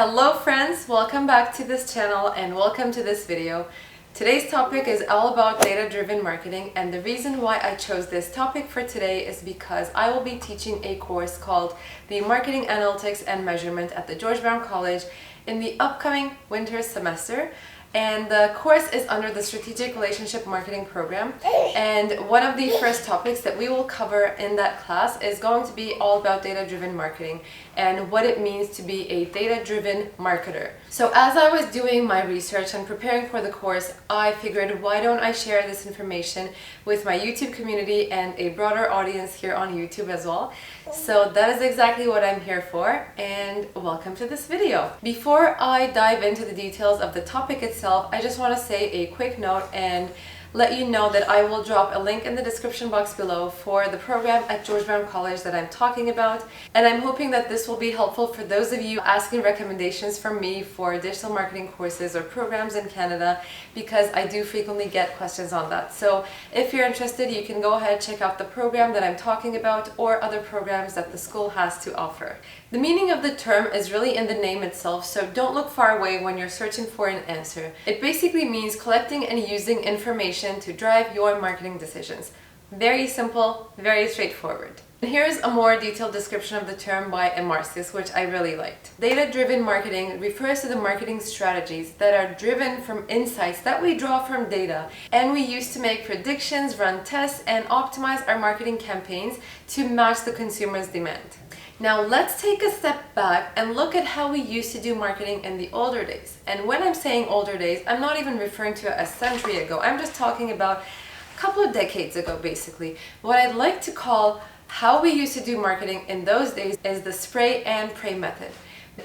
Hello friends, welcome back to this channel and welcome to this video. Today's topic is all about data-driven marketing, and the reason why I chose this topic for today is because I will be teaching a course called the Marketing Analytics and Measurement at the George Brown College in the upcoming winter semester. And the course is under the Strategic Relationship Marketing program, and one of the first topics that we will cover in that class is going to be all about data-driven marketing and what it means to be a data-driven marketer. So as I was doing my research and preparing for the course, I figured, why don't I share this information with my YouTube community and a broader audience here on YouTube as well. So that is exactly what I'm here for, and welcome to this video. Before I dive into the details of the topic itself, I just want to say a quick note and let you know that I will drop a link in the description box below for the program at George Brown College that I'm talking about, and I'm hoping that this will be helpful for those of you asking recommendations from me for digital marketing courses or programs in Canada, because I do frequently get questions on that. So if you're interested, you can go ahead, check out the program that I'm talking about or other programs that the school has to offer. The meaning of the term is really in the name itself, so don't look far away when you're searching for an answer. It basically means collecting and using information to drive your marketing decisions. Very simple, very straightforward. Here is a more detailed description of the term by Emarsis, which I really liked. Data-driven marketing refers to the marketing strategies that are driven from insights that we draw from data, and we use to make predictions, run tests, and optimize our marketing campaigns to match the consumer's demand. Now let's take a step back and look at how we used to do marketing in the older days. And when I'm saying older days, I'm not even referring to a century ago. I'm just talking about a couple of decades ago, basically. What I'd like to call how we used to do marketing in those days is the spray and pray method.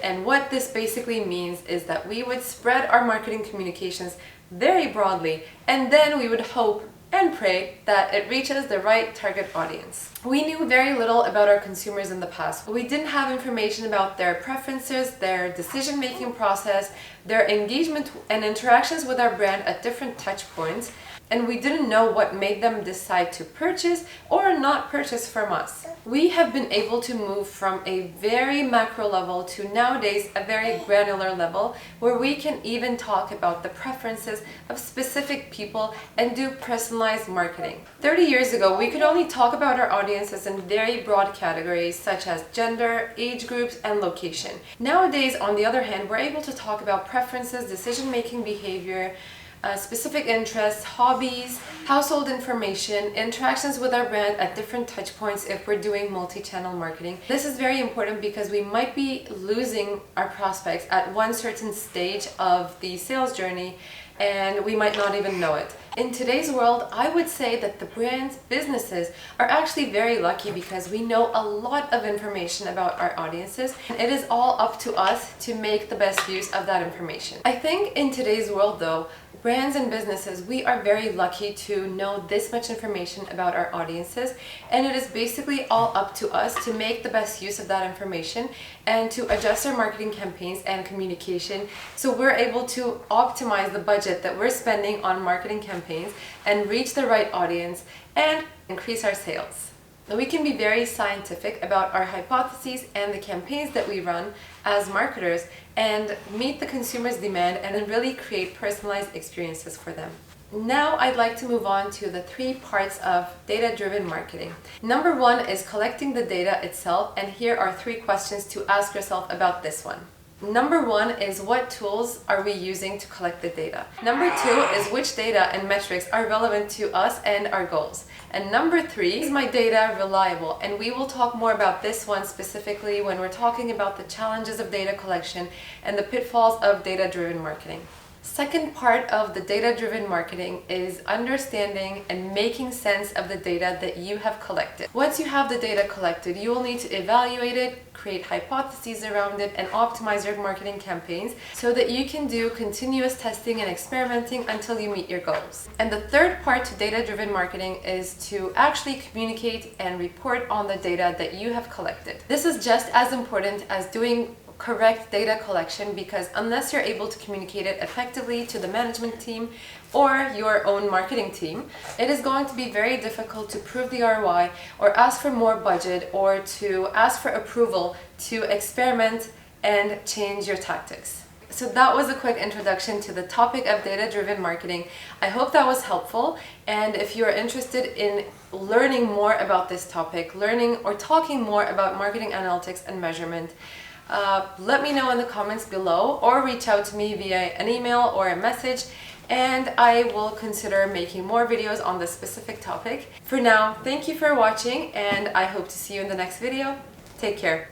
And what this basically means is that we would spread our marketing communications very broadly, and then we would hope and pray that it reaches the right target audience. We knew very little about our consumers in the past. We didn't have information about their preferences, their decision-making process, their engagement and interactions with our brand at different touch points, and we didn't know what made them decide to purchase or not purchase from us. We have been able to move from a very macro level to nowadays a very granular level, where we can even talk about the preferences of specific people and do personalized marketing. 30 years ago, we could only talk about our audiences in very broad categories such as gender, age groups, and location. Nowadays, on the other hand, we're able to talk about preferences, decision-making behavior, specific interests, hobbies, household information, interactions with our brand at different touch points if we're doing multi-channel marketing. This is very important because we might be losing our prospects at one certain stage of the sales journey, and we might not even know it. In today's world, I would say that the brands, businesses are actually very lucky because we know a lot of information about our audiences, and it is all up to us to make the best use of that information. I think in today's world though, brands and businesses, we are very lucky to know this much information about our audiences, and it is basically all up to us to make the best use of that information and to adjust our marketing campaigns and communication so we're able to optimize the budget that we're spending on marketing campaigns and reach the right audience and increase our sales. Now, we can be very scientific about our hypotheses and the campaigns that we run as marketers and meet the consumer's demand and then really create personalized experiences for them. Now I'd like to move on to the 3 parts of data-driven marketing. Number 1 is collecting the data itself, and here are 3 questions to ask yourself about this one. Number 1 is, what tools are we using to collect the data? Number 2 is, which data and metrics are relevant to us and our goals? And number 3, is my data reliable? And we will talk more about this one specifically when we're talking about the challenges of data collection and the pitfalls of data-driven marketing. Second part of the data-driven marketing is understanding and making sense of the data that you have collected. Once you have the data collected, you will need to evaluate it, create hypotheses around it, and optimize your marketing campaigns so that you can do continuous testing and experimenting until you meet your goals. And the third part to data-driven marketing is to actually communicate and report on the data that you have collected. This is just as important as doing correct data collection, because unless you're able to communicate it effectively to the management team or your own marketing team, it is going to be very difficult to prove the ROI or ask for more budget or to ask for approval to experiment and change your tactics. So that was a quick introduction to the topic of data-driven marketing. I hope that was helpful, and if you are interested in learning more about this topic, learning or talking more about marketing analytics and measurement, let me know in the comments below or reach out to me via an email or a message, and I will consider making more videos on this specific topic. For now, thank you for watching, and I hope to see you in the next video. Take care.